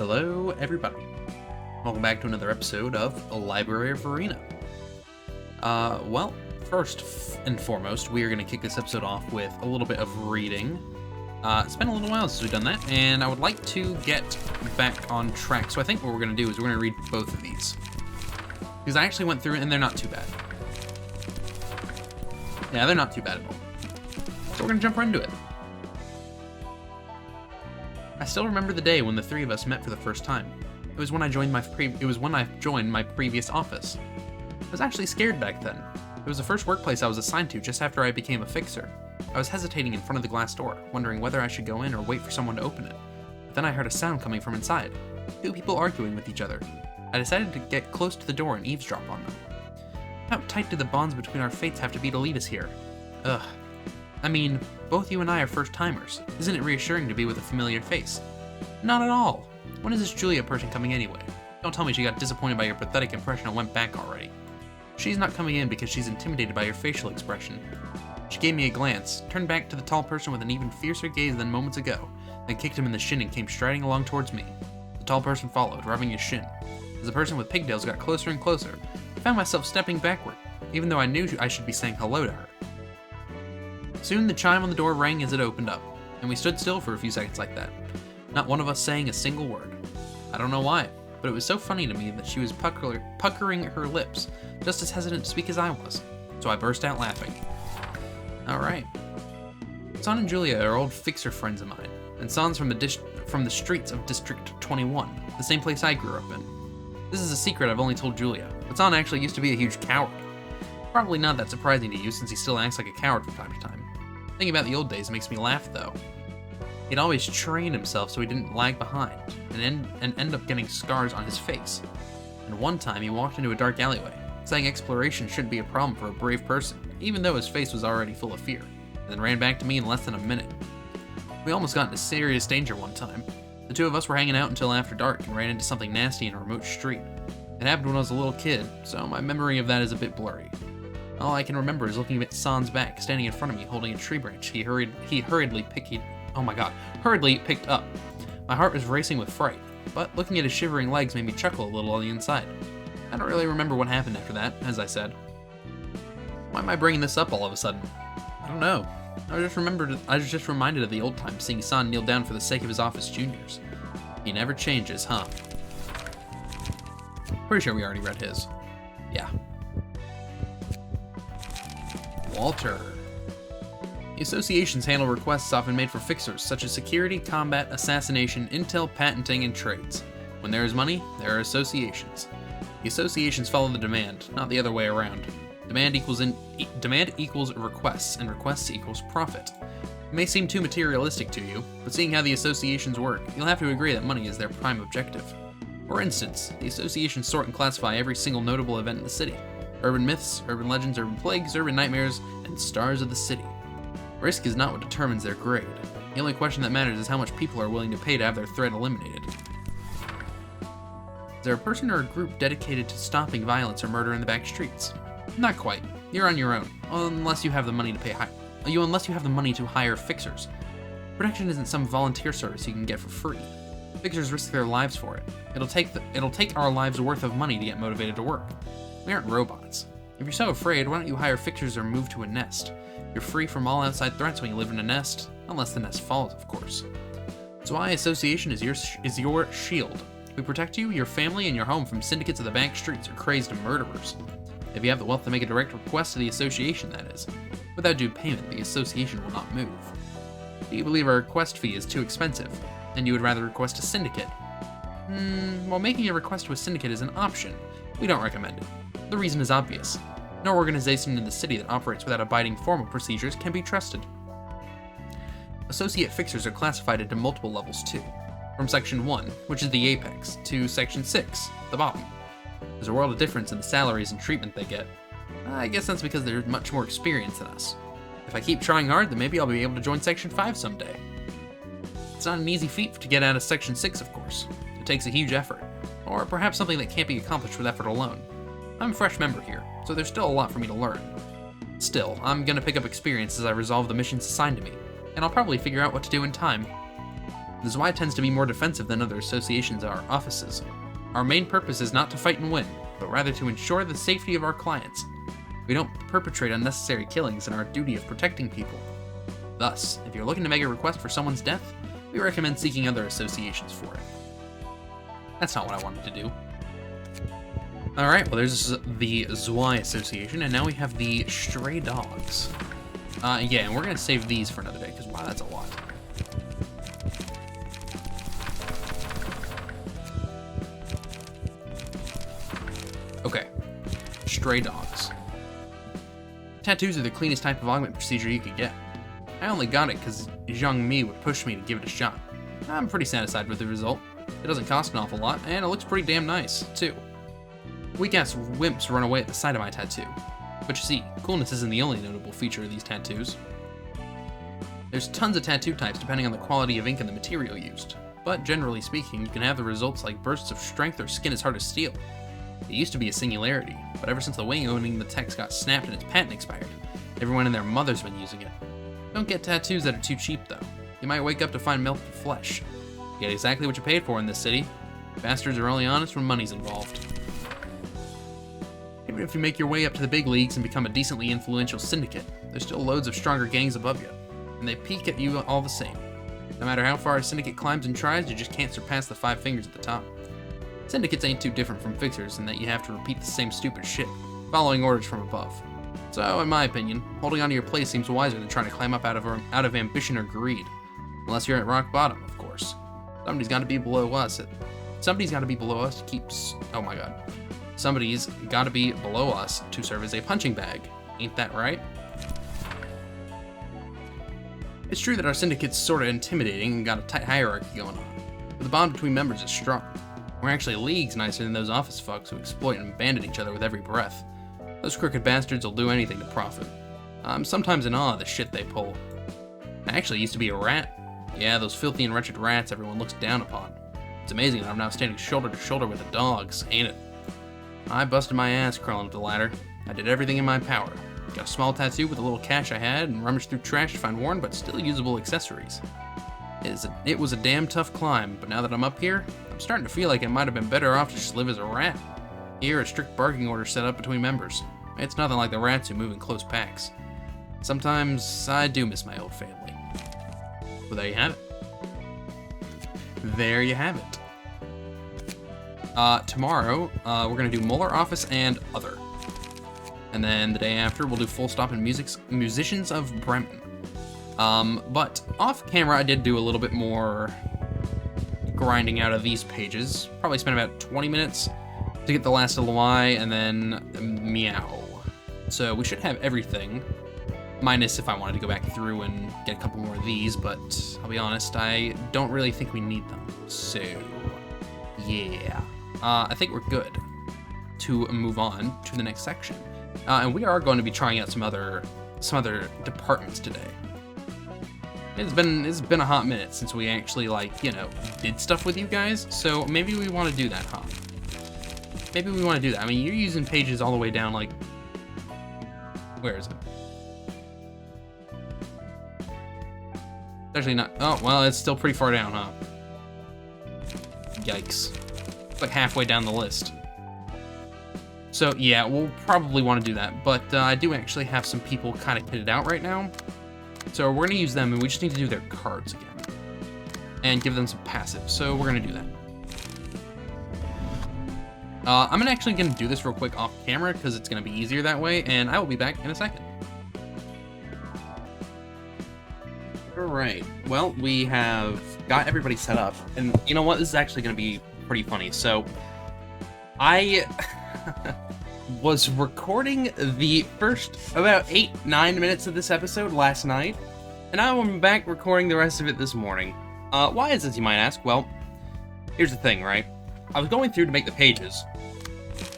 Hello, everybody. Welcome back to another episode of A Library of Ruina. Well, first and foremost, we are going to kick this episode off with a little bit of reading. It's been a little while since we've done that, and I would like to get back on track. So I think what we're going to do is we're going to read both of these. Because I actually went through it, and they're not too bad. Yeah, they're not too bad at all. So we're going to jump right into it. I still remember the day when the three of us met for the first time. It was when I joined my previous office. I was actually scared back then. It was the first workplace I was assigned to just after I became a fixer. I was hesitating in front of the glass door, wondering whether I should go in or wait for someone to open it. But then I heard a sound coming from inside. Two people arguing with each other. I decided to get close to the door and eavesdrop on them. How tight do the bonds between our fates have to be to lead us here? Ugh. I mean, both you and I are first-timers. Isn't it reassuring to be with a familiar face? Not at all. When is this Julia person coming anyway? Don't tell me she got disappointed by your pathetic impression and went back already. She's not coming in because she's intimidated by your facial expression. She gave me a glance, turned back to the tall person with an even fiercer gaze than moments ago, then kicked him in the shin and came striding along towards me. The tall person followed, rubbing his shin. As the person with pigtails got closer and closer, I found myself stepping backward, even though I knew I should be saying hello to her. Soon the chime on the door rang as it opened up, and we stood still for a few seconds like that, not one of us saying a single word. I don't know why, but it was so funny to me that she was puckering her lips, just as hesitant to speak as I was, so I burst out laughing. Alright. San and Julia are old fixer friends of mine, and San's from the streets of District 21, the same place I grew up in. This is a secret I've only told Julia, but San actually used to be a huge coward. Probably not that surprising to you since he still acts like a coward from time to time. Thinking about the old days makes me laugh though. He'd always trained himself so he didn't lag behind, and end up getting scars on his face. And one time he walked into a dark alleyway, saying exploration shouldn't be a problem for a brave person, even though his face was already full of fear, and then ran back to me in less than a minute. We almost got into serious danger one time. The two of us were hanging out until after dark and ran into something nasty in a remote street. It happened when I was a little kid, so my memory of that is a bit blurry. All I can remember is looking at San's back, standing in front of me, holding a tree branch he hurriedly picked up. My heart was racing with fright, but looking at his shivering legs made me chuckle a little on the inside. I don't really remember what happened after that, as I said. Why am I bringing this up all of a sudden? I don't know. I was just reminded of the old time seeing San kneel down for the sake of his office juniors. He never changes, huh? Pretty sure we already read his. Yeah. Walter. The associations handle requests often made for fixers, such as security, combat, assassination, intel, patenting, and trades. When there is money, there are associations. The associations follow the demand, not the other way around. Demand equals requests, and requests equals profit. It may seem too materialistic to you, but seeing how the associations work, you'll have to agree that money is their prime objective. For instance, the associations sort and classify every single notable event in the city. Urban myths, urban legends, urban plagues, urban nightmares, and stars of the city. Risk is not what determines their grade. The only question that matters is how much people are willing to pay to have their threat eliminated. Is there a person or a group dedicated to stopping violence or murder in the back streets? Not quite. You're on your own, unless you have the money to hire fixers. Protection isn't some volunteer service you can get for free. Fixers risk their lives for it. It'll take our lives' worth of money to get motivated to work. We aren't robots. If you're so afraid, why don't you hire fixers or move to a nest? You're free from all outside threats when you live in a nest, unless the nest falls, of course. So our association is your shield. We protect you, your family, and your home from syndicates of the back streets or crazed murderers. If you have the wealth to make a direct request to the association, that is. Without due payment, the association will not move. Do you believe our request fee is too expensive, and you would rather request a syndicate? While making a request to a syndicate is an option, we don't recommend it. The reason is obvious. No organization in the city that operates without abiding formal procedures can be trusted. Associate fixers are classified into multiple levels too, from Section 1, which is the apex, to Section 6, the bottom. There's a world of difference in the salaries and treatment they get. I guess that's because they're much more experienced than us. If I keep trying hard, then maybe I'll be able to join Section 5 someday. It's not an easy feat to get out of Section 6, of course. It takes a huge effort, or perhaps something that can't be accomplished with effort alone. I'm a fresh member here, so there's still a lot for me to learn. Still, I'm gonna pick up experience as I resolve the missions assigned to me, and I'll probably figure out what to do in time. The Zwei tends to be more defensive than other associations or offices. Our main purpose is not to fight and win, but rather to ensure the safety of our clients. We don't perpetrate unnecessary killings in our duty of protecting people. Thus, if you're looking to make a request for someone's death, we recommend seeking other associations for it. That's not what I wanted to do. Alright, well there's the Zwei Association, and now we have the Stray Dogs. Yeah, and we're gonna save these for another day, because wow, that's a lot. Okay, Stray Dogs. Tattoos are the cleanest type of augment procedure you could get. I only got it because Zhang Mi would push me to give it a shot. I'm pretty satisfied with the result. It doesn't cost an awful lot, and it looks pretty damn nice, too. Weak-ass wimps run away at the sight of my tattoo. But you see, coolness isn't the only notable feature of these tattoos. There's tons of tattoo types depending on the quality of ink and the material used. But generally speaking, you can have the results like bursts of strength or skin as hard as steel. It used to be a singularity, but ever since the wing owning the text got snapped and its patent expired, everyone and their mother's been using it. Don't get tattoos that are too cheap, though. You might wake up to find melted flesh. You get exactly what you paid for in this city. Bastards are only honest when money's involved. Even if you make your way up to the big leagues and become a decently influential syndicate, there's still loads of stronger gangs above you, and they peek at you all the same. No matter how far a syndicate climbs and tries, you just can't surpass the 5 fingers at the top. Syndicates ain't too different from fixers in that you have to repeat the same stupid shit, following orders from above. So, in my opinion, holding onto your place seems wiser than trying to climb up out of ambition or greed. Unless you're at rock bottom, of course. Somebody's gotta be below us to keep... Oh my god. Somebody's gotta be below us to serve as a punching bag. Ain't that right? It's true that our syndicate's sorta intimidating and got a tight hierarchy going on, but the bond between members is strong. We're actually leagues nicer than those office fucks who exploit and abandon each other with every breath. Those crooked bastards will do anything to profit. I'm sometimes in awe of the shit they pull. I actually used to be a rat. Yeah, those filthy and wretched rats everyone looks down upon. It's amazing that I'm now standing shoulder to shoulder with the dogs, ain't it? I busted my ass crawling up the ladder. I did everything in my power. Got a small tattoo with a little cash I had, and rummaged through trash to find worn but still usable accessories. It was a damn tough climb, but now that I'm up here, I'm starting to feel like it might have been better off to just live as a rat. Here, a strict barking order set up between members. It's nothing like the rats who move in close packs. Sometimes I do miss my old family. Well, there you have it. There you have it. Tomorrow, we're gonna do Molar Office and Other. And then the day after, we'll do Full Stop and Musicians of Bremen. But off camera, I did do a little bit more grinding out of these pages. Probably spent about 20 minutes to get the last of the Y and then Meow. So we should have everything, minus if I wanted to go back through and get a couple more of these, but I'll be honest, I don't really think we need them. So, yeah. I think we're good to move on to the next section. And we are going to be trying out some other departments today. It's been a hot minute since we actually, like, you know, did stuff with you guys, so maybe we want to do that, huh? Maybe we want to do that. I mean, you're using pages all the way down, like... Where is it? It's actually not... Oh, well, it's still pretty far down, huh? Yikes. It's like halfway down the list. So, yeah, we'll probably want to do that, but I do actually have some people kind of kitted out right now. So we're going to use them, and we just need to do their cards again. And give them some passive, so we're going to do that. I'm actually going to do this real quick off camera, because it's going to be easier that way, and I will be back in a second. Alright, well, we have got everybody set up, and you know what, this is actually going to be pretty funny. So, I was recording the first about 8-9 minutes of this episode last night, and now I'm back recording the rest of it this morning. Why is this, you might ask? Well, here's the thing, right? I was going through to make the pages,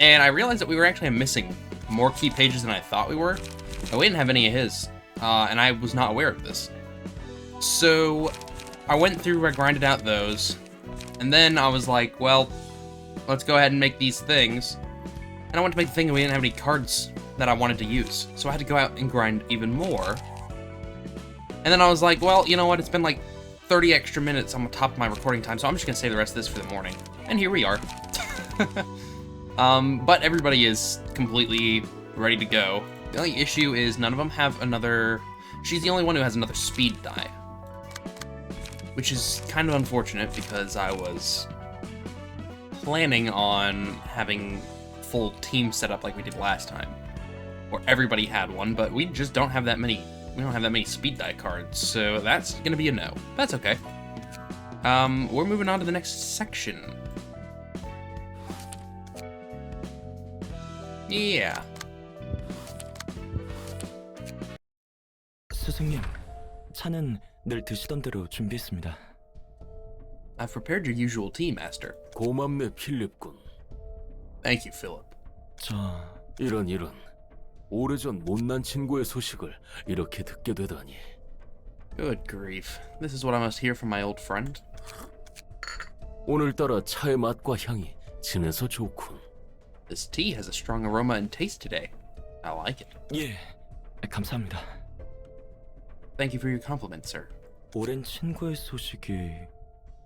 and I realized that we were actually missing more key pages than I thought we were. But we didn't have any of his, and I was not aware of this. So, I went through, I grinded out those, and then I was like, well, let's go ahead and make these things. And I went to make the thing and we didn't have any cards that I wanted to use. So I had to go out and grind even more. And then I was like, well, you know what, it's been like 30 extra minutes on the top of my recording time, so I'm just gonna save the rest of this for the morning. And here we are. But everybody is completely ready to go. The only issue is none of them have another... She's the only one who has another speed die. Which is kind of unfortunate because I was planning on having full team set up like we did last time. Or everybody had one, but we just don't have that many. We don't have that many speed die cards, so that's gonna be a no. That's okay. We're moving on to the next section. Yeah. 스승님, 차는 늘 드시던 대로 준비했습니다. I've prepared your usual tea, Master. 고맙네, 필립군. Thank you, Philip. 이런. 오래전 못난 친구의 소식을 이렇게 듣게 되다니. Good grief. This is what I must hear from my old friend. 오늘따라 차의 맛과 향이 진해서 좋군. This tea has a strong aroma and taste today. I like it. 예, 감사합니다. Thank you for your compliment, sir. 오랜 친구의 소식이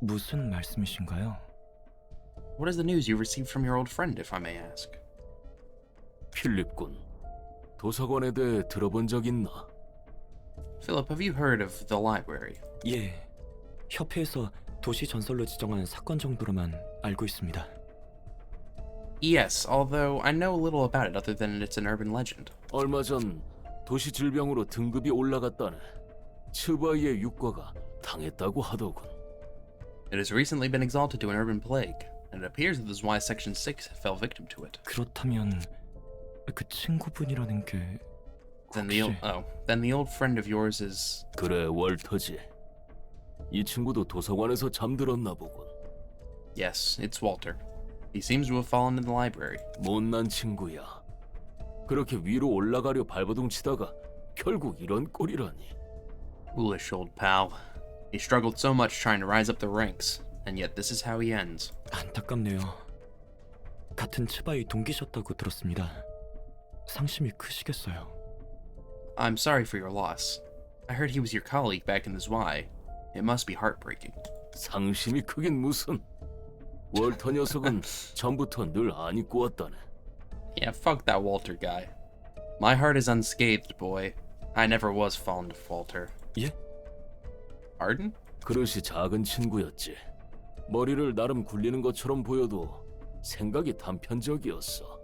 무슨 말씀이신가요? What is the news you received from your old friend, if I may ask? 필립군, 도서관에 대해 들어본 적 있나? Philip, have you heard of the library? 예, 협회에서 도시 전설로 지정한 사건 정도로만 알고 있습니다. Yes, although I know a little about it other than it's an urban legend. 얼마 전 도시 질병으로 등급이 올라갔다네. 츠바이의 육과가 당했다고 하더군. It has recently been exalted to an urban plague, and it appears that this is why Section 6 fell victim to it. 그렇다면 그 친구분이라는 게 Then the old friend of yours is... 그래, 월터지. 이 친구도 도서관에서 잠들었나 보군. Yes, it's Walter. He seems to have fallen in the library. 못난 친구야. 그렇게 위로 올라가려 발버둥 치다가 결국 이런 꼴이라니. Foolish old pal. He struggled so much trying to rise up the ranks, and yet this is how he ends. 안타깝네요. 같은 츠바이 동기셨다고 들었습니다. 상심이 크시겠어요. I'm sorry for your loss. I heard he was your colleague back in the Zwei. It must be heartbreaking. 상심이 크긴 무슨. 월터 녀석은 전부터 늘 안 입고 왔다네. Yeah, fuck that Walter guy. My heart is unscathed, boy. I never was fond of Walter. 예? Pardon? 그릇이 작은 친구였지. 머리를 나름 굴리는 것처럼 보여도 생각이 단편적이었어.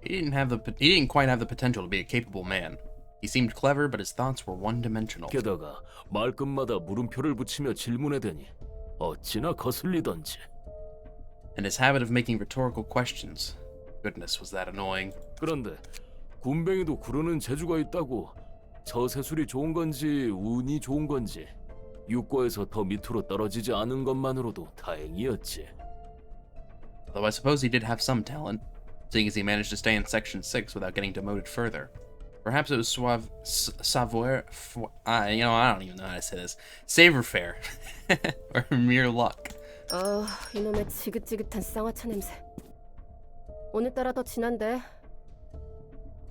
He didn't quite have the potential to be a capable man. He seemed clever, but his thoughts were one-dimensional. 게다가 말끝마다 물음표를 붙이며 질문해대니 어찌나 거슬리던지. And his habit of making rhetorical questions. Goodness, was that annoying. 그런데 군뱅이도 구르는 재주가 있다고. 저세술이 좋은 건지 운이 좋은 건지 육과에서 더 밑으로 떨어지지 않은 것만으로도 다행이었지. Though I suppose he did have some talent, seeing as he managed to stay in Section 6 without getting demoted further. Perhaps it was savoir... I don't even know how to say this. Savoir-faire. Or mere luck. 이놈의 지긋지긋한 쌍화차 냄새. 오늘따라 더 진한데.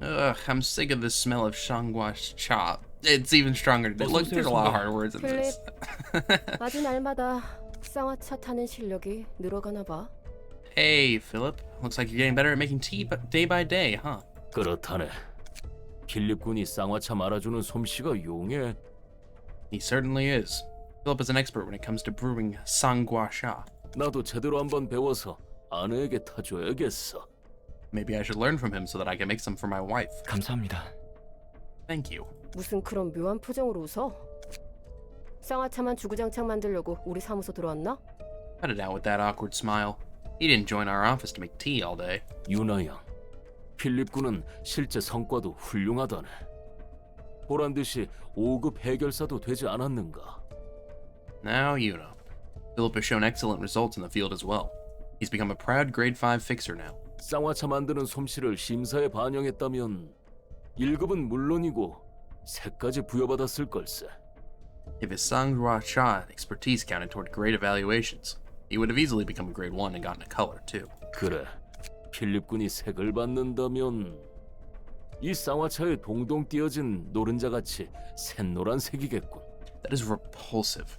Ugh, I'm sick of the smell of Shanghua cha. It's even stronger. Look, there's a lot of hard words in this. 맞은 날마다 쌍화차 타는 실력이 늘어가나 봐. Hey, Philip. Looks like you're getting better at making tea day by day, huh? 그렇다네. 필립 군이 쌍화차 말아주는 솜씨가 용해. He certainly is. Philip is an expert when it comes to brewing Shanghua cha. 나도 제대로 한번 배워서 아내에게 타줘야겠어. Maybe I should learn from him so that I can make some for my wife. 감사합니다. Thank you. 무슨 그런 묘한 표정으로 웃어? 쌍화차만 주구장창 만들려고 우리 사무소 들어왔나? Cut it out with that awkward smile. He didn't join our office to make tea all day. 유나 양, 필립 군은 실제 성과도 훌륭하다네. 보란 듯이 5급 해결사도 되지 않았는가? Now you know. Philip has shown excellent results in the field as well. He's become a proud grade 5 fixer now. 쌍화차 만드는 솜씨를 심사에 반영했다면 1급은 물론이고 3까지 부여받았을 걸세. If his Shanghua cha expertise counted toward grade evaluations, he would have easily become a grade 1 and gotten a color too. 그래, 필립 군이 색을 받는다면 이 쌍화차에 동동 띄어진 노른자같이 샛노란색이겠군. That is repulsive.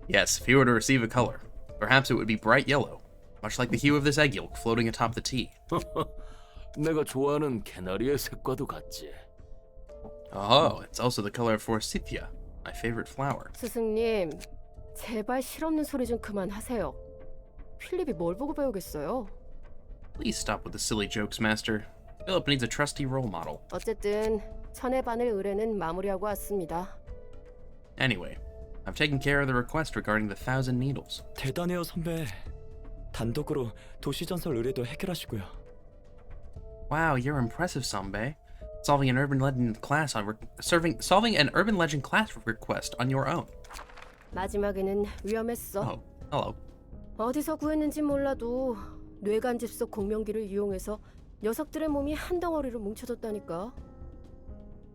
Yes, if he were to receive a color, perhaps it would be bright yellow, much like the hue of this egg yolk floating atop the tea. 내가 좋아하는 캐나리의 색과도 같지. Oh, it's also the color of forsythia, my favorite flower. 스승님, 제발 실없는 소리 좀 그만하세요. 필립이 뭘 보고 배우겠어요? Please stop with the silly jokes, Master. Philip needs a trusty role model. 어쨌든 천의 바늘 의뢰는 마무리하고 왔습니다. Anyway, I've taken care of the request regarding the 1,000 needles. 대단해요, 선배. 단독으로 도시 전설 의뢰도 해결하시고요. Wow, you're impressive, Sambe. Solving an urban legend class request on your own. 마지막에는 위험했어. Oh, hello. 어디서 구했는지 몰라도 뇌간집 속 공명기를 이용해서 녀석들의 몸이 한 덩어리로 뭉쳐졌다니까.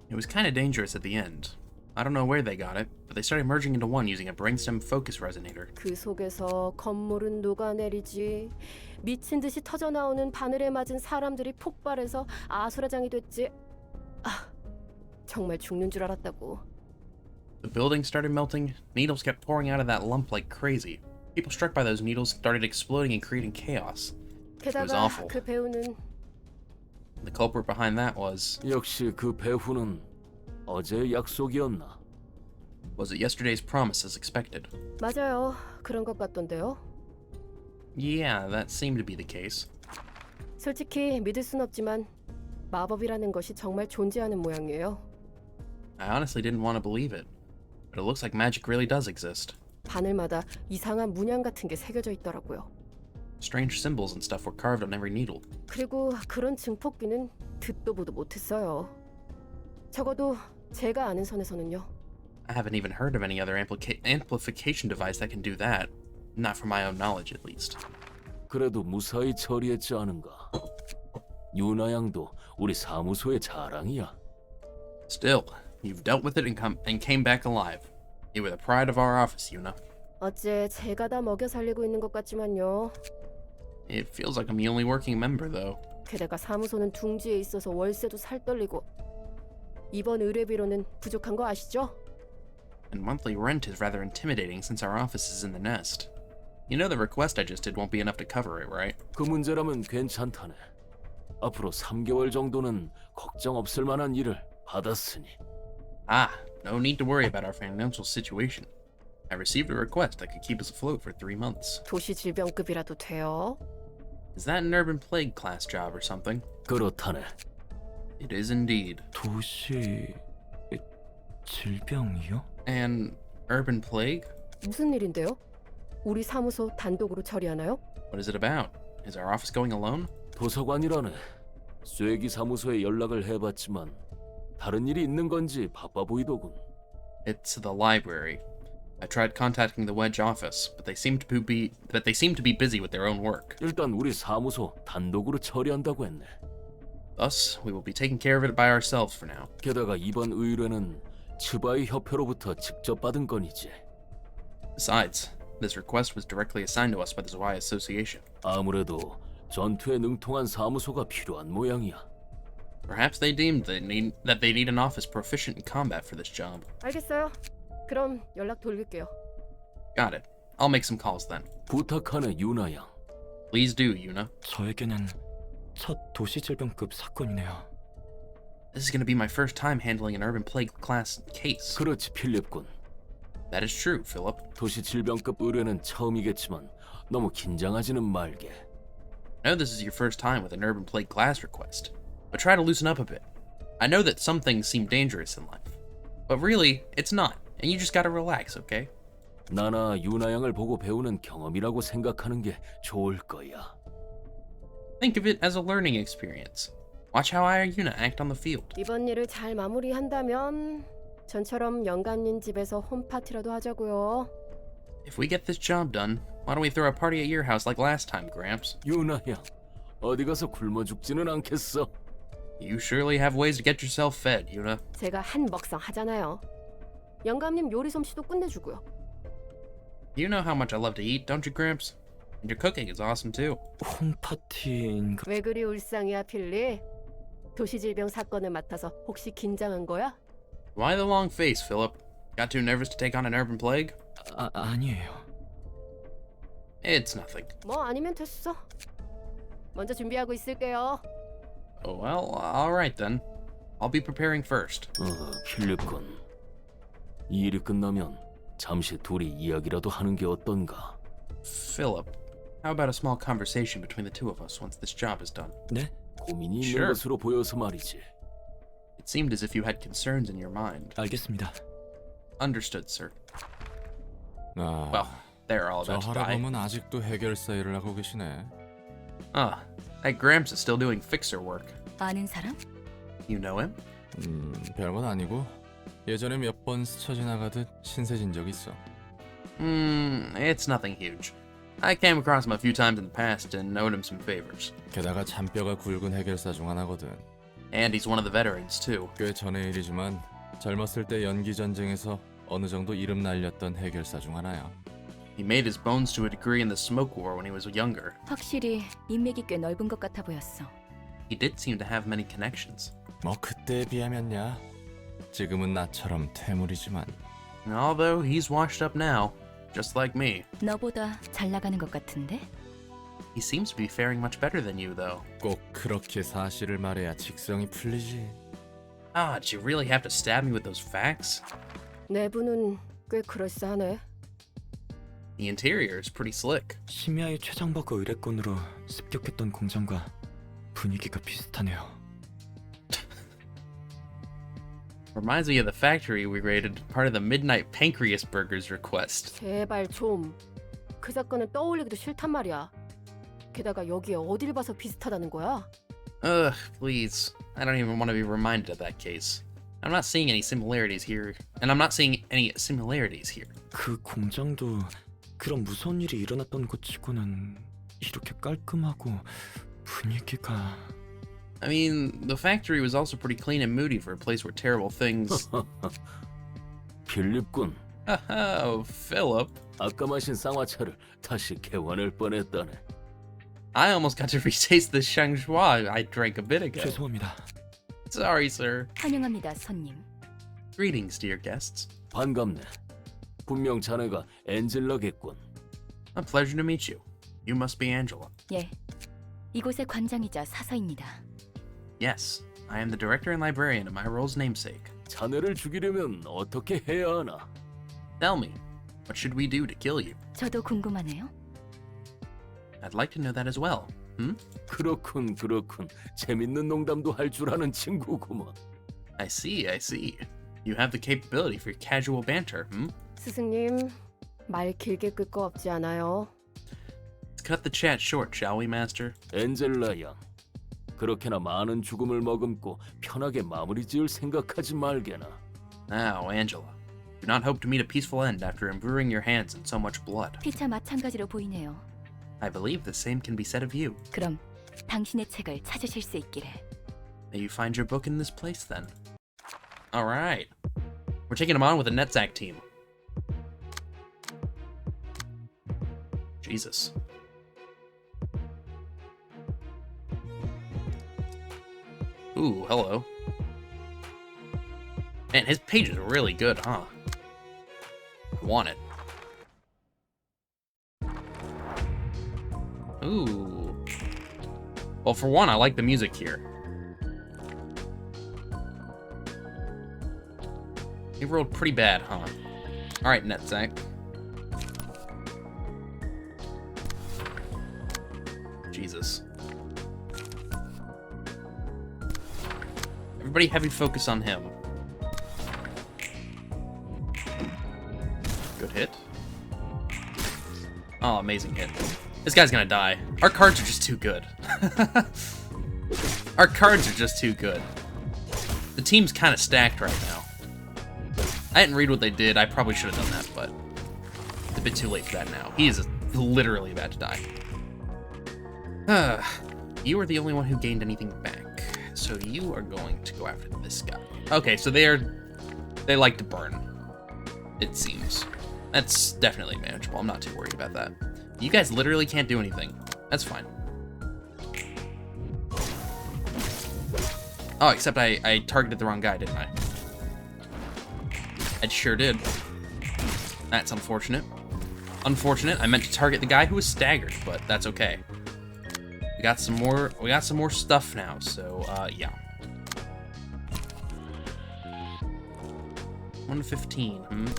It was kind of dangerous at the end. I don't know where they got it, but they started merging into one using a brainstem focus resonator. 그 속에서 건물은 녹아내리지. 미친 듯이 터져 나오는 바늘에 맞은 사람들이 폭발해서 아수라장이 됐지. 아, 정말 죽는 줄 알았다고. The building started melting, needles kept pouring out of that lump like crazy. People struck by those needles started exploding and creating chaos. It was 게다가 awful. 그 배우는 The culprit behind that was 역시 그 배후는 어제의 약속이었나? it yesterday's promise as expected? 맞아요. 그런 것 같던데요. Yeah, that seemed to be the case. 솔직히 믿을 순 없지만 마법이라는 것이 정말 존재하는 모양이에요. I honestly didn't want to believe it, but it looks like magic really does exist. 바늘마다 이상한 문양 같은 게 새겨져 있더라고요. Strange symbols and stuff were carved on every needle. 그리고 그런 증폭기는 듣도 보도 못했어요. 적어도 제가 아는 선에서는요. I haven't even heard of any other amplification device that can do that. Not from my own knowledge, at least. 그래도 무사히 처리했지 않은가? 유나 양도 우리 사무소의 자랑이야. Still, you've dealt with it and came back alive. You were the pride of our office, Yuna. 어째 제가 다 먹여 살리고 있는 것 같지만요. It feels like I'm the only working member, though. 게다가 사무소는 둥지에 있어서 월세도 살떨리고 이번 의뢰비로는 부족한 거 아시죠? And monthly rent is rather intimidating since our office is in the nest. You know the request I just did won't be enough to cover it, right? 그 문제라면 괜찮다네. 앞으로 3개월 정도는 걱정 없을 만한 일을 받았으니. Ah, no need to worry about our financial situation. I received a request that could keep us afloat for 3 months. 도시 질병급이라도 돼요? Is that an urban plague class job or something? 그렇다네. It is indeed. 도시 질병이요? An urban plague? 무슨 일인데요? 우리 사무소 단독으로 처리하나요? What is it about? Is our office going alone? 도서관이라네. 쇠기 사무소에 연락을 해봤지만 다른 일이 있는 건지 바빠 보이더군. It's the library. I tried contacting the Wedge office, but they seem to be busy with their own work. 일단 우리 사무소 단독으로 처리한다고 했네. Thus, we will be taking care of it by ourselves for now. 게다가 이번 의뢰는 츠바이 협회로부터 직접 받은 건이지. Besides, this request was directly assigned to us by the Zwei Association. 아무래도 전투에 능통한 사무소가 필요한 모양이야. Perhaps they deemed that they need an office proficient in combat for this job. 알겠어요. 그럼 연락 돌릴게요. Got it. I'll make some calls then. 부탁하네 유나 양. Please do, Yuna. 저에게는 첫 도시 질병급 사건이네요. This is going to be my first time handling an urban plague class case. 그렇지 필립군. That is true, Philip. 도시 질병급 의뢰는 처음이겠지만 너무 긴장하지는 말게. I know this is your first time with an urban plague class request, but try to loosen up a bit. I know that some things seem dangerous in life, but really, it's not, and you just gotta relax, okay? 나나 유나 양을 보고 배우는 경험이라고 생각하는 게 좋을 거야. Think of it as a learning experience. Watch how I or Yuna act on the field. 이번 일을 잘 마무리한다면 전처럼 영감님 집에서 홈파티라도 하자고요. If we get this job done, why don't we throw a party at your house like last time, Gramps? 유나 양, 어디 가서 굶어 죽지는 않겠어? You surely have ways to get yourself fed, Yuna. 제가 한 먹상 하잖아요. 영감님 요리 솜씨도 끝내주고요. You know how much I love to eat, don't you, Gramps? And your cooking is awesome too. 홈파티인가? 왜 그리 울상이야, 필리? 도시질병 사건을 맡아서 혹시 긴장한 거야? Why the long face, Philip? Got too nervous to take on an urban plague? 아니에요. It's nothing. 뭐 아니면 됐어. 먼저 준비하고 있을게요. Oh, well, alright then. I'll be preparing first. 필립군. 이 일이 끝나면 잠시 둘이 이야기라도 하는 게 어떤가? Philip, how about a small conversation between the two of us once this job is done? 네? 고민이 있는 Sure. 것으로 보여서 말이지. It seemed as if you had concerns in your mind. 알겠습니다. Understood, sir. 아, Well, they're all 저 about to die. 할아범은 아직도 해결사 일을 하고 계시네. That Gramps is still doing fixer work. 아는 사람? You know him? 별건 아니고 예전에 몇 번 스쳐 지나가듯 신세진 적 있어. It's nothing huge. I came across him a few times in the past and owed him some favors. 게다가 잔뼈가 굵은 해결사 중 하나거든. And he's one of the veterans, too. 꽤 전의 일이지만 젊었을 때 연기 전쟁에서 어느 정도 이름 날렸던 해결사 중 하나야. He made his bones to a degree in the smoke war when he was younger. 확실히 인맥이 꽤 넓은 것 같아 보였어. He did seem to have many connections. 뭐 그때에 비하면야. 지금은 나처럼 퇴물이지만. Although he's washed up now, just like me. 너보다 잘 나가는 것 같은데? He seems to be faring much better than you, though. 꼭 그렇게 사실을 말해야 직성이 풀리지. Did you really have to stab me with those facts? 내부는 꽤 그럴싸하네. The interior is pretty slick. 심야의 최장버거 의뢰건으로 습격했던 공장과 분위기가 비슷하네요. Reminds me of the factory we raided, part of the Midnight Pancreas Burgers request. 제발 좀. 그 사건은 떠올리기도 싫단 말이야. 게다가 여기에 어딜 봐서 비슷하다는 거야? Ugh, please. I don't even want to be reminded of that case. I'm not seeing any similarities here, and I'm not seeing any similarities here. 그 공장도 그런 무서운 일이 일어났던 것 치고는 이렇게 깔끔하고 분위기가... I mean, the factory was also pretty clean and moody for a place where terrible things... 필립군. Oh, Philip. 아까 마신 쌍화차를 다시 개원할 뻔했다네. I almost got to retaste the Shangshua I drank a bit ago. 죄송합니다. Sorry, sir. 환영합니다, 손님. Greetings, dear guests. 반갑네. 분명 자네가 엔젤라겠군. A pleasure to meet you. You must be Angela. 예, 이곳의 관장이자 사서입니다. Yes, I am the director and librarian of my role's namesake. 자네를 죽이려면 어떻게 해야 하나? Tell me, what should we do to kill you? 저도 궁금하네요. I'd like to know that as well. 그렇군. 재밌는 농담도 할 줄 아는 친구구먼. I see. You have the capability for casual banter, 스승님, 말 길게 끌 거 없지 않아요? Let's cut the chat short, shall we, Master? 엔젤라 양. 그렇게나 많은 죽음을 머금고 편하게 마무리 지을 생각하지 말게나. Now, Angela, do not hope to meet a peaceful end after embruing your hands in so much blood. 피차 마찬가지로 보이네요. I believe the same can be said of you. 그럼 당신의 책을 찾으실 수 있기를. May you find your book in this place, then. Alright. We're taking him on with the Netzach team. Jesus. Ooh, hello. Man, his page is really good, huh? I want it. Ooh. Well, for one, I like the music here. He rolled pretty bad, huh? Alright, Netzach. Jesus. Everybody heavy focus on him. Good hit. Oh, amazing hit. This guy's gonna die. Our cards are just too good. Our cards are just too good. The team's kind of stacked right now. I didn't read what they did. I probably should have done that, but it's a bit too late for that now. He is literally about to die. You are the only one who gained anything back. So you are going to go after this guy. Okay, so they like to burn. It seems. That's definitely manageable. I'm not too worried about that. You guys literally can't do anything. That's fine. Oh, except I targeted the wrong guy, didn't I? I sure did. That's unfortunate. Unfortunate. I meant to target the guy who was staggered, but that's okay. We got some more stuff now, so yeah. 115.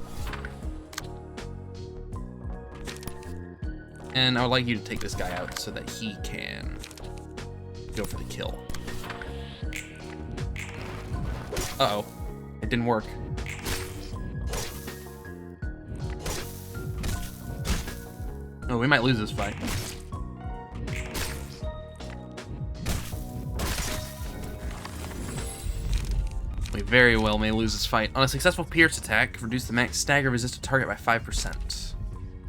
And I would like you to take this guy out so that he can go for the kill. Uh-oh. It didn't work. Oh, we might lose this fight. We very well may lose this fight. On a successful pierce attack, reduce the max stagger resisted target by 5%.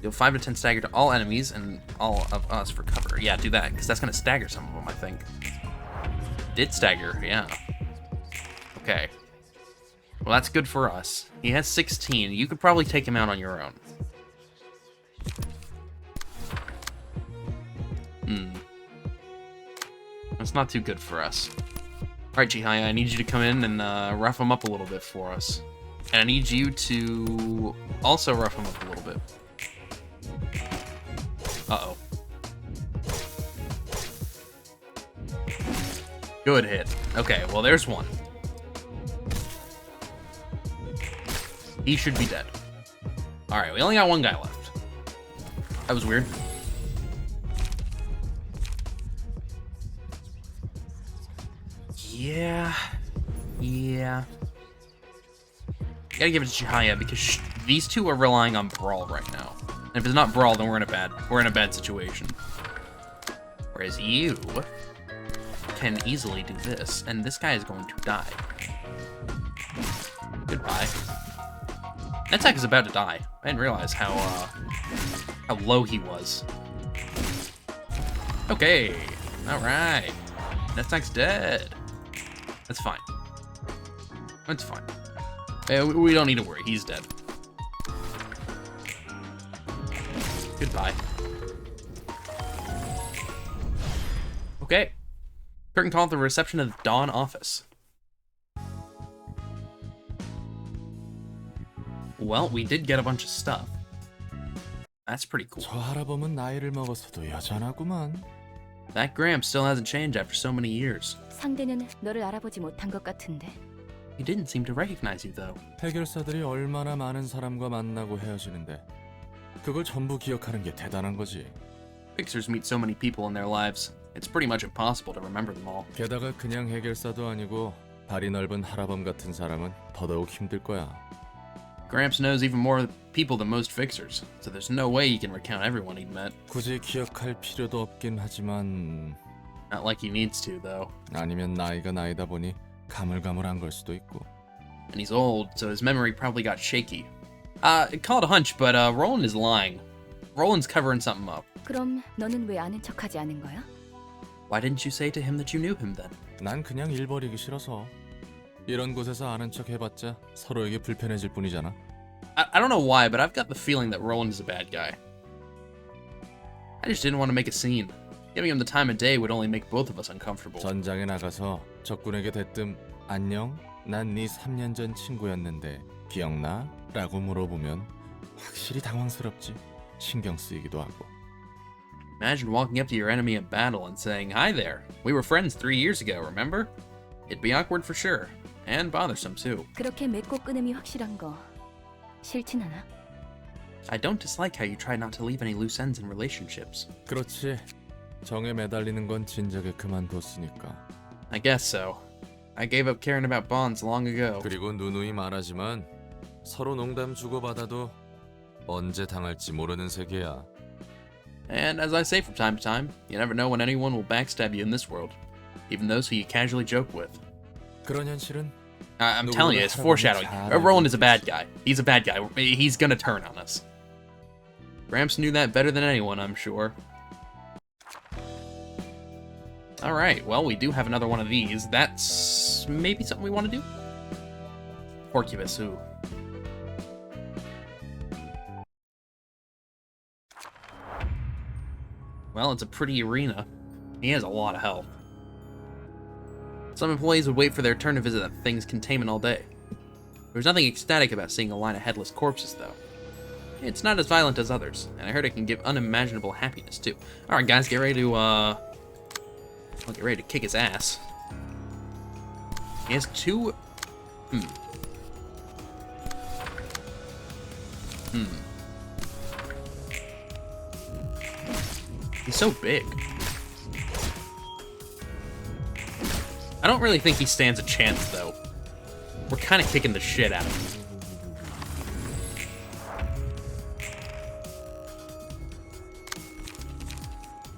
Deal 5 to 10 stagger to all enemies and all of us for cover. Yeah, do that, because that's going to stagger some of them, I think. Did stagger, yeah. Okay. Well, that's good for us. He has 16. You could probably take him out on your own. That's not too good for us. Alright, Chihaya, I need you to come in and rough him up a little bit for us. And I need you to also rough him up a little bit. Uh-oh. Good hit. Okay, well, there's one. He should be dead. Alright, we only got one guy left. That was weird. Yeah. Gotta give it to Chihaya because these two are relying on Brawl right now. And if it's not Brawl, then we're in a bad situation. Whereas you can easily do this, and this guy is going to die. Goodbye. Netzak is about to die. I didn't realize how low he was. Okay. Alright. Netzak's dead. That's fine. That's fine. We don't need to worry. He's dead. Goodbye. Okay. Curtain call at the reception of the Dawn office. Well, we did get a bunch of stuff. That's pretty cool. 저 할아범은 나이를 먹었어도 여전하구만. That Graham still hasn't changed after so many years. 상대는 너를 알아보지 못한 것 같은데. He didn't seem to recognize you, though. 해결사들이 얼마나 많은 사람과 만나고 헤어지는데 그걸 전부 기억하는 게 대단한 거지. Fixers meet so many people in their lives. It's pretty much impossible to remember them all. 게다가 그냥 해결사도 아니고 발이 넓은 할아범 같은 사람은 더더욱 힘들 거야. Gramps knows even more people than most fixers, so there's no way he can recount everyone he met. 굳이 기억할 필요도 없긴 하지만 Not like he needs to, though. 아니면 나이가 나이다 보니 가물가물한 걸 수도 있고. And he's old, so his memory probably got shaky. Call it a hunch, but Roland is lying. Roland's covering something up. 그럼 너는 왜 아는 척하지 않은 거야? Why didn't you say to him that you knew him then? 난 그냥 일 버리기 싫어서. 이런 곳에서 아는 척 해봤자 서로에게 불편해질 뿐이잖아. I don't know why, but I've got the feeling that Roland is a bad guy. I just didn't want to make a scene. Giving him the time of day would only make both of us uncomfortable. 전장에 나가서 적군에게 대뜸 안녕? 난 네 3년 전 친구였는데 기억나? 라고 물어보면 확실히 당황스럽지. 신경 쓰이기도 하고. Imagine walking up to your enemy in battle and saying, "Hi there, we were friends 3 years ago, remember?" It'd be awkward for sure, and bothersome too. 그렇게 맺고 끊음이 확실한 거 싫진 않아? I don't dislike how you try not to leave any loose ends in relationships. 그렇지. 정에 매달리는 건 진작에 그만뒀으니까. I guess so. I gave up caring about bonds long ago. 그리고 누누이 말하지만 서로 농담 주고받아도 언제 당할지 모르는 세계야. And as I say from time to time, you never know when anyone will backstab you in this world, even those who you casually joke with. 그런 현실은 I'm telling you, it's foreshadowing. Roland is a bad guy. He's a bad guy. He's gonna turn on us. Gramps knew that better than anyone, I'm sure. Alright, well, we do have another one of these. That's maybe something we want to do? Porcubus, ooh. Well, it's a pretty arena. He has a lot of health. Some employees would wait for their turn to visit that thing's containment all day. There's nothing ecstatic about seeing a line of headless corpses, though. It's not as violent as others, and I heard it can give unimaginable happiness, too. Alright, guys, get ready to, I'll get ready to kick his ass. He has two... He's so big. I don't really think he stands a chance, though. We're kind of kicking the shit out of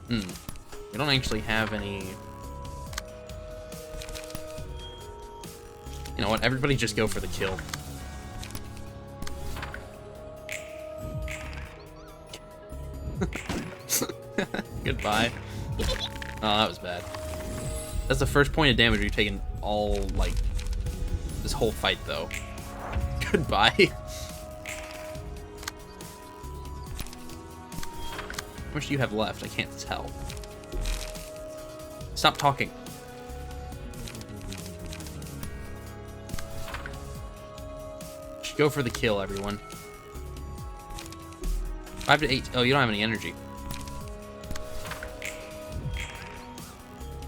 him. We don't actually have any... You know what? Everybody just go for the kill. Goodbye. Oh, that was bad. That's the first point of damage we've taken all, like, this whole fight, though. Goodbye. How much do you have left? I can't tell. Stop talking. Just go for the kill, everyone. 5 to 8. Oh, you don't have any energy.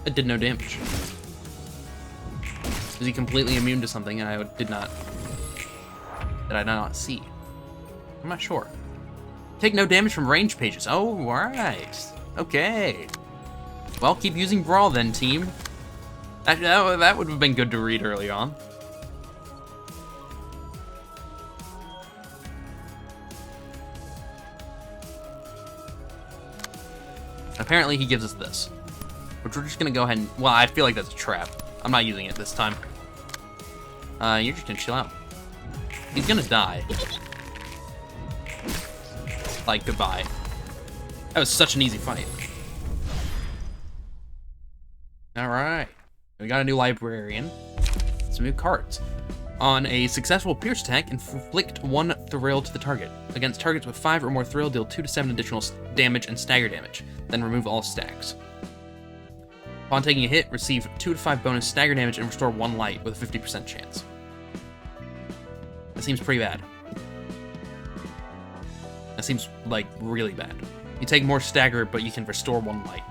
It did no damage. Is he completely immune to something and I did not see? I'm not sure. Take no damage from range pages. Oh, alright. Okay. Well, keep using Brawl then, team. That would have been good to read early on. Apparently he gives us this. Which we're just gonna go ahead and... Well, I feel like that's a trap. I'm not using it this time. You're just gonna chill out. He's gonna die. Like, goodbye. That was such an easy fight. Alright. We got a new librarian. Some new cards. On a successful pierce attack, inflict 1 thrill to the target. Against targets with 5 or more thrill, deal 2 to 7 additional damage and stagger damage. Then remove all stacks. Upon taking a hit, receive 2 to 5 bonus stagger damage and restore 1 light with a 50% chance. That seems pretty bad. That seems, like, really bad. You take more stagger, but you can restore 1 light.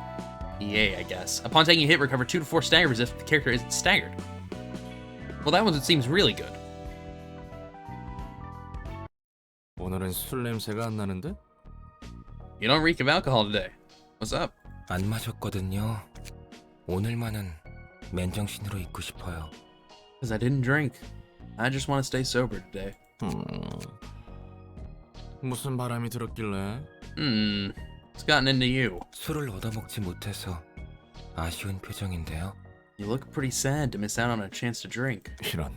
Yay, I guess. Upon taking a hit, recover 2 to 4 staggers if the character isn't staggered. Well, that one seems really good. 오늘은 술 냄새가 안 나는데? You don't reek of alcohol today. What's up? 안 마셨거든요. 오늘만은 맨정신으로 있고 싶어요. Because I didn't drink. I just want to stay sober today. 무슨 바람이 들었길래? What's gotten into you? 술을 얻어먹지 못해서 아쉬운 표정인데요. You look pretty sad to miss out on a chance to drink. 이런.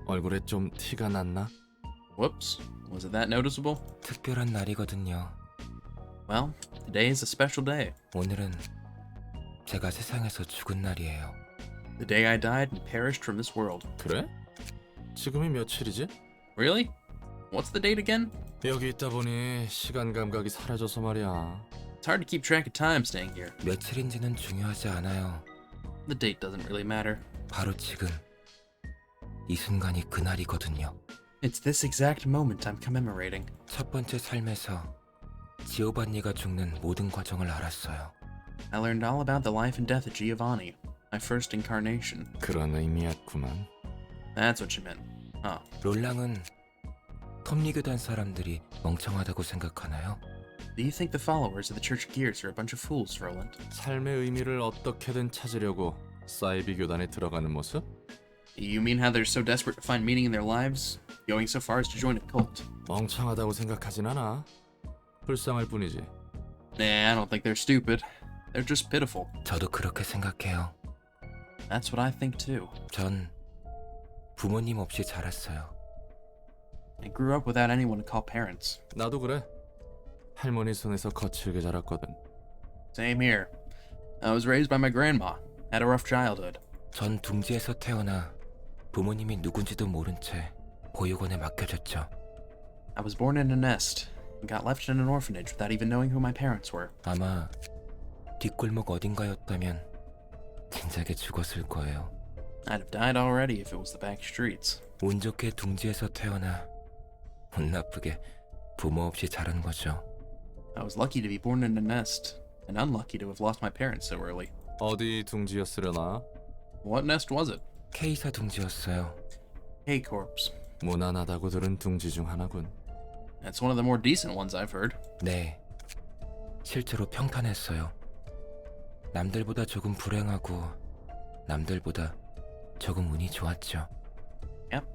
얼굴에 좀 티가 났나? Whoops. Was it that noticeable? 특별한 날이거든요. Well, today is a special day. 오늘은 제가 세상에서 죽은 날이에요. The day I died and perished from this world. 그래? 지금이 며칠이지? Really? What's the date again? 여기 있다 보니 시간 감각이 사라져서 말이야. It's hard to keep track of time staying here. 며칠인지는 중요하지 않아요. The date doesn't really matter. 바로 지금 이 순간이 그날이거든요. It's this exact moment I'm commemorating. 첫 번째 삶에서 지오반니가 죽는 모든 과정을 알았어요. I learned all about the life and death of Giovanni, my first incarnation. 그런 의미였구만. That's what you meant. Huh. 롤랑은 톱리그단 사람들이 멍청하다고 생각하나요? Do you think the followers of the Church of Gears are a bunch of fools, Roland? 삶의 의미를 어떻게든 찾으려고 사이비 교단에 들어가는 모습? You mean how they're so desperate to find meaning in their lives, going so far as to join a cult? 멍청하다고 생각하진 않아. 불쌍할 뿐이지. Nah, I don't think they're stupid. They're just pitiful. 저도 그렇게 생각해요. That's what I think too. 전 부모님 없이 자랐어요. I grew up without anyone to call parents. 나도 그래. 할머니 손에서 거칠게 자랐거든. Same here. I was raised by my grandma. Had a rough childhood. 전 둥지에서 태어나 부모님이 누군지도 모른 채 보육원에 맡겨졌죠. I was born in a nest and got left in an orphanage without even knowing who my parents were. 아마 뒷골목 어딘가였다면 진작에 죽었을 거예요. I'd have died already if it was the back streets. 운 좋게 둥지에서 태어나 운 나쁘게 부모 없이 자란 거죠. I was lucky to be born in a nest, and unlucky to have lost my parents so early. 어디 둥지였으려나? What nest was it? K사 둥지였어요. K-Corps. 무난하다고 들은 둥지 중 하나군. That's one of the more decent ones I've heard. 네, 실제로 평탄했어요. 남들보다 조금 불행하고 남들보다 조금 운이 좋았죠. Yep.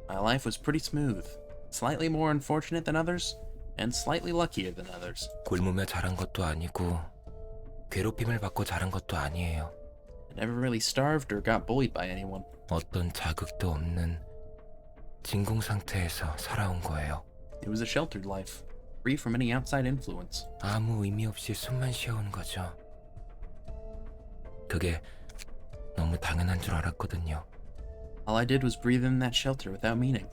My life was pretty smooth. Slightly more unfortunate than others, and slightly luckier than others. 굶으며 자란 것도 아니고 괴롭힘을 받고 자란 것도 아니에요. I never really starved or got bullied by anyone. 어떤 자극도 없는 진공 상태에서 살아온 거예요. It was a sheltered life, free from any outside influence. 아무 의미 없이 숨만 쉬어온 거죠. 그게 너무 당연한 줄 알았거든요. All I did was breathe in that shelter without meaning.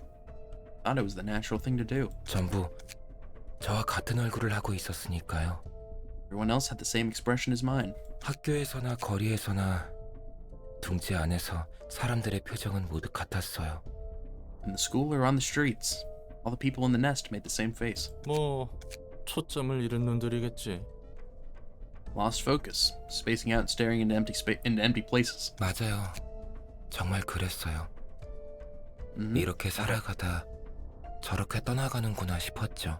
Thought it was the natural thing to do. 전부 저와 같은 얼굴을 하고 있었으니까요. Everyone else had the same expression as mine. 학교에서나 거리에서나 둥지 안에서 사람들의 표정은 모두 같았어요. In the school or on the streets, all the people in the nest made the same face. 뭐 초점을 잃은 놈들이겠지. Lost focus, spacing out and staring into empty places. 맞아요. 정말 그랬어요. 이렇게 살아가다 저렇게 떠나가는구나 싶었죠.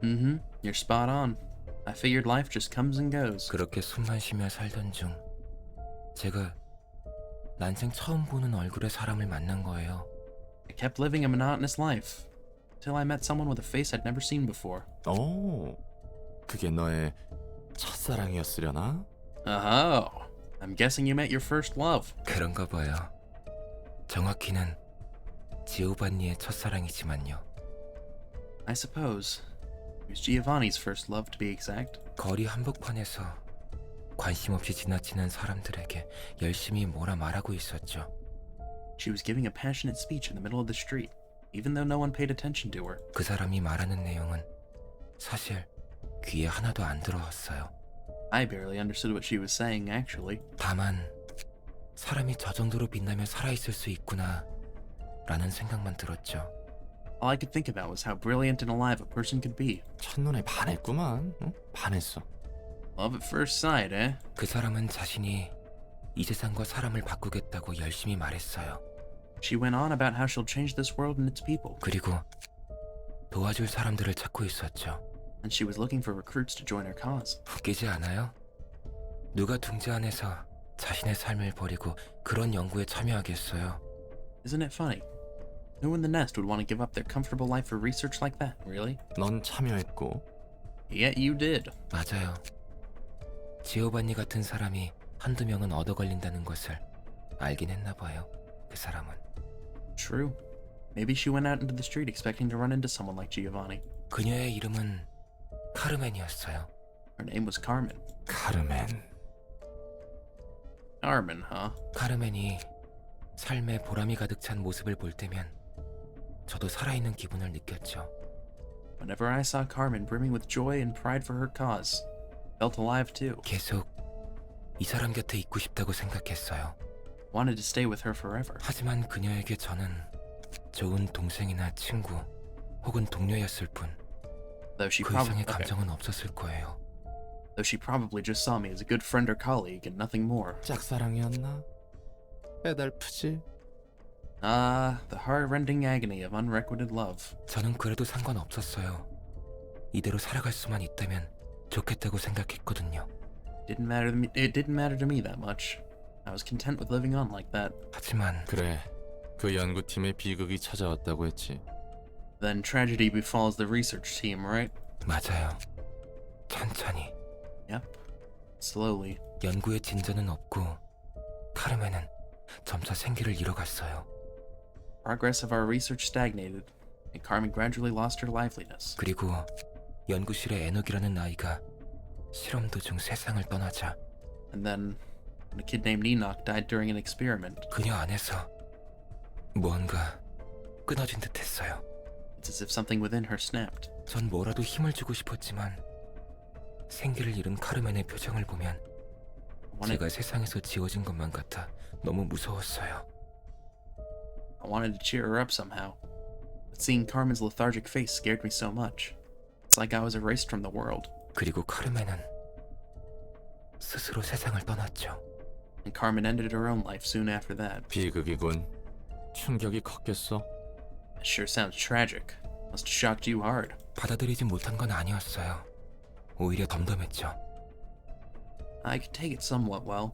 You're spot on. I figured life just comes and goes. 그렇게 숨만 쉬며 살던 중 제가 난생 처음 보는 얼굴의 사람을 만난 거예요. I kept living a monotonous life until I met someone with a face I'd never seen before. 오, 그게 너의 첫사랑이었으려나? Oh, I'm guessing you met your first love. 그런가 봐요. 정확히는 지오반니의 첫사랑이지만요. I suppose. It was Giovanni's first love, to be exact. 거리 한복판에서 관심 없이 지나치는 사람들에게 열심히 뭐라 말하고 있었죠. She was giving a passionate speech in the middle of the street, even though no one paid attention to her. 그 사람이 말하는 내용은 사실 귀에 하나도 안 들어왔어요. I barely understood what she was saying, actually. 다만 사람이 저 정도로 빛나며 살아있을 수 있구나 라는 생각만 들었죠. All I could think about was how brilliant and alive a person could be. 첫눈에 반했구만. 응? 반했어. Love at first sight, eh? 그 사람은 자신이 이 세상과 사람을 바꾸겠다고 열심히 말했어요. She went on about how she'll change this world and its people. 그리고 도와줄 사람들을 찾고 있었죠. And she was looking for recruits to join her cause. 웃기지 않아요? 누가 둥지 안에서 자신의 삶을 버리고 그런 연구에 참여하겠어요? Isn't it funny? Who in the nest would want to give up their comfortable life for research like that, really? 넌 참여했고. Yet you did. 맞아요. 지오반니 같은 사람이 한두 명은 얻어 걸린다는 것을 알긴 했나 봐요. 그 사람은. True. Maybe she went out into the street expecting to run into someone like Giovanni. 그녀의 이름은 카르멘이었어요. Her name was Carmen. 카르멘. Carmen, huh? 카르멘이 삶에 보람이 가득 찬 모습을 볼 때면 저도 살아있는 기분을 느꼈죠. Whenever I saw Carmen brimming with joy and pride for her cause, I felt alive too. 계속 이 사람 곁에 있고 싶다고 생각했어요. Wanted to stay with her forever. 하지만 그녀에게 저는 좋은 동생이나 친구 혹은 동료였을 뿐 Though she 그 probably 이상의 감정은 없었을 거예요. though she probably just saw me as a good friend or colleague and nothing more. 짝사랑이었나? 빼달프지? Ah, the heart-rending agony of unrequited love. 저는 그래도 상관없었어요. 이대로 살아갈 수만 있다면 좋겠다고 생각했거든요. It didn't matter to me that much. I was content with living on like that. 하지만 그래, 그 연구팀에 비극이 찾아왔다고 했지. Then tragedy befalls the research team, right? 맞아요. 천천히 Yep. Slowly. 연구에 진전은 없고 카르멘은 점차 생기를 잃어갔어요. Progress of our research stagnated, and Carmen gradually lost her liveliness. 그리고 연구실의 에너기라는 아이가 실험 도중 세상을 떠나자 And then, when a kid named Enoch died during an experiment, 그녀 안에서 무언가 끊어진 듯했어요. it's as if something within her snapped. 전 뭐라도 힘을 주고 싶었지만 생기를 잃은 카르멘의 표정을 보면 제가 세상에서 지워진 것만 같아 너무 무서웠어요. I wanted to cheer her up somehow. But seeing Carmen's lethargic face scared me so much. It's like I was erased from the world. 그리고 카르멘은 스스로 세상을 떠났죠. And Carmen ended her own life soon after that. 비극이군. 충격이 컸겠어. It sure sounds tragic. Must have shocked you hard. 받아들이지 못한 건 아니었어요. 오히려 덤덤했죠. I could take it somewhat well.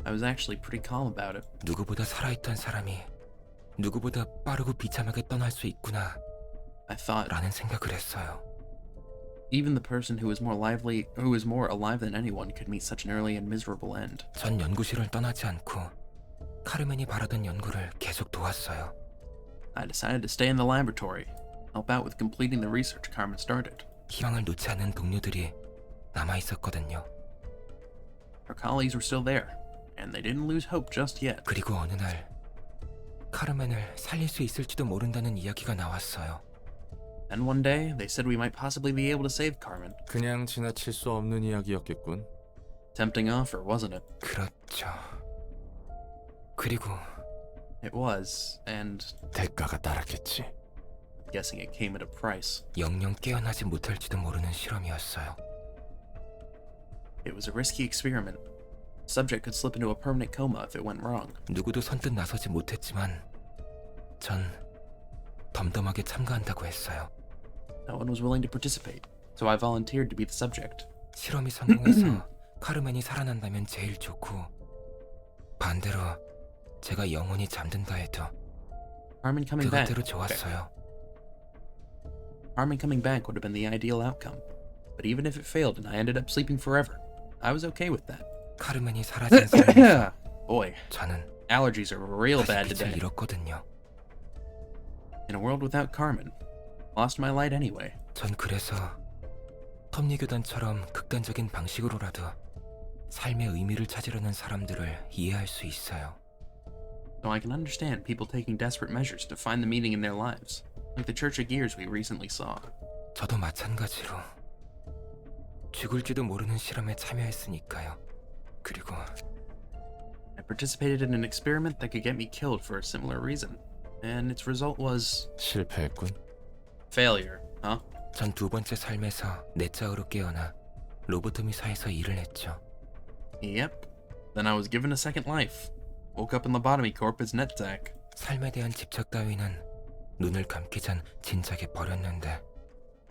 I was actually pretty calm about it. 누구보다 살아있던 사람이 누구보다 빠르고 비참하게 떠날 수 있구나 I thought 라는 생각을 했어요. even the person who was more alive than anyone could meet such an early and miserable end. 전 연구실을 떠나지 않고 카르멘이 바라던 연구를 계속 도왔어요. I decided to stay in the laboratory, help out with completing the research Carmen started. 희망을 놓지 않는 동료들이 남아 있었거든요. Her colleagues were still there, and they didn't lose hope just yet. 그리고 어느 날 카르멘을 살릴 수 있을지도 모른다는 이야기가 나왔어요. Then one day, they said we might possibly be able to save Carmen. 그냥 지나칠 수 없는 이야기였겠군. Tempting offer, wasn't it? 그렇죠. 그리고 It was, and 대가가 따랐겠지. I'm guessing it came at a price. 영영 깨어나지 못할지도 모르는 실험이었어요. It was a risky experiment. The subject could slip into a permanent coma if it went wrong. 누구도 선뜻 나서지 못했지만 전 덤덤하게 참가한다고 했어요. No one was willing to participate, so I volunteered to be the subject. 실험이 성공해서 카르멘이 살아난다면 제일 좋고 반대로 제가 영원히 잠든다 해도 Carmen coming back. 그것대로 좋았어요. Carmen coming back would have been the ideal outcome. But even if it failed and I ended up sleeping forever, I was okay with that. 카르멘이 사라진 삶에서 Boy, 저는 allergies are real 다시 bad 빛을 today. 잃었거든요. In a world without Carmen, lost my light anyway. 전 그래서 섭리교단처럼 극단적인 방식으로라도 삶의 의미를 찾으려는 사람들을 이해할 수 있어요. So I can understand people taking desperate measures to find the meaning in their lives, like the Church of Gears we recently saw. 저도 마찬가지로 죽을지도 모르는 실험에 참여했으니까요. 그리고 I participated in an experiment that could get me killed for a similar reason, and its result was 실패했군. failure, huh? 전 두 번째 삶에서 넷자으로 깨어나 로보토미사에서 일을 했죠. Yep. Then I was given a second life. Woke up in Lobotomy Corp as NetZac. 삶에 대한 집착 따위는 눈을 감기 전 진작에 버렸는데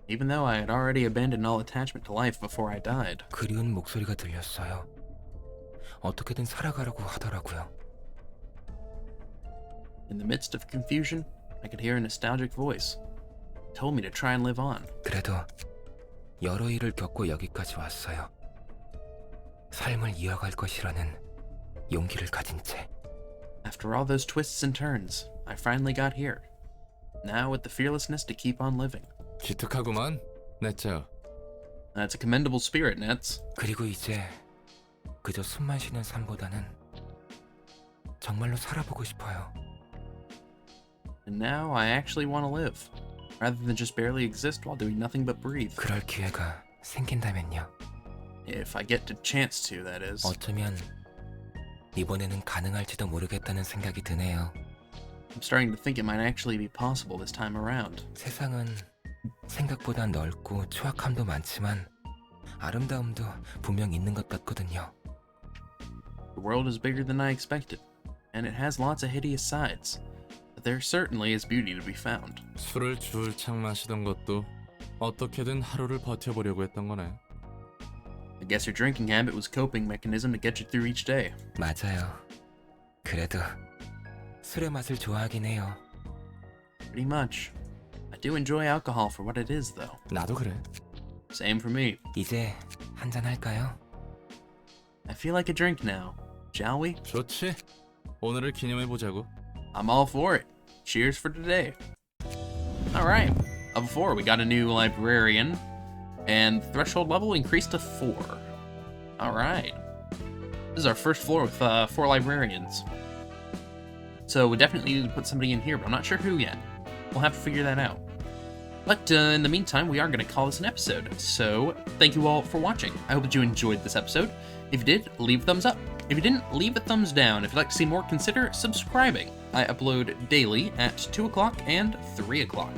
Even though I had already abandoned all attachment to life before I died. 그리운 목소리가 들렸어요. 어떻게든 살아가라고 하더라고요. In the midst of confusion, I could hear a nostalgic voice. It told me to try and live on. 그래도 여러 일을 겪고 여기까지 왔어요. 삶을 이어갈 것이라는 용기를 가진 채. After all those twists and turns, I finally got here. Now with the fearlessness to keep on living. 기특하구만, 넷째. That's a commendable spirit, Nets. 그리고 이제 그저 숨만 쉬는 삶보다는 정말로 살아보고 싶어요. And now I actually want to live, rather than just barely exist while doing nothing but breathe. 그럴 기회가 생긴다면요. If I get the chance to, that is. 어쩌면 이번에는 가능할지도 모르겠다는 생각이 드네요. I'm starting to think it might actually be possible this time around. 세상은 생각보다 넓고 추악함도 많지만 아름다움도 분명 있는 것 같거든요. The world is bigger than I expected, and it has lots of hideous sides. But there certainly is beauty to be found. 술을 줄창 마시던 것도 어떻게든 하루를 버텨보려고 했던 거네. I guess your drinking habit was a coping mechanism to get you through each day. 맞아요. 그래도 술의 맛을 좋아하긴 해요. Pretty much. I do enjoy alcohol for what it is, though. 나도 그래. Same for me. 이제 한잔 할까요? I feel like a drink now. Shall we? 좋지. 오늘을 기념해보자고. I'm all for it. Cheers for today. Alright. Before, we got a new librarian, and the threshold level increased to 4. Alright. This is our first floor with 4 librarians. So we definitely need to put somebody in here, but I'm not sure who yet. We'll have to figure that out. But in the meantime, we are going to call this an episode. So thank you all for watching. I hope that you enjoyed this episode. If you did, leave a thumbs up. If you didn't, leave a thumbs down. If you'd like to see more, consider subscribing. I upload daily at 2 o'clock and 3 o'clock.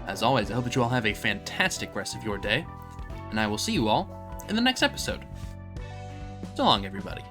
As always, I hope that you all have a fantastic rest of your day, and I will see you all in the next episode. So long, everybody.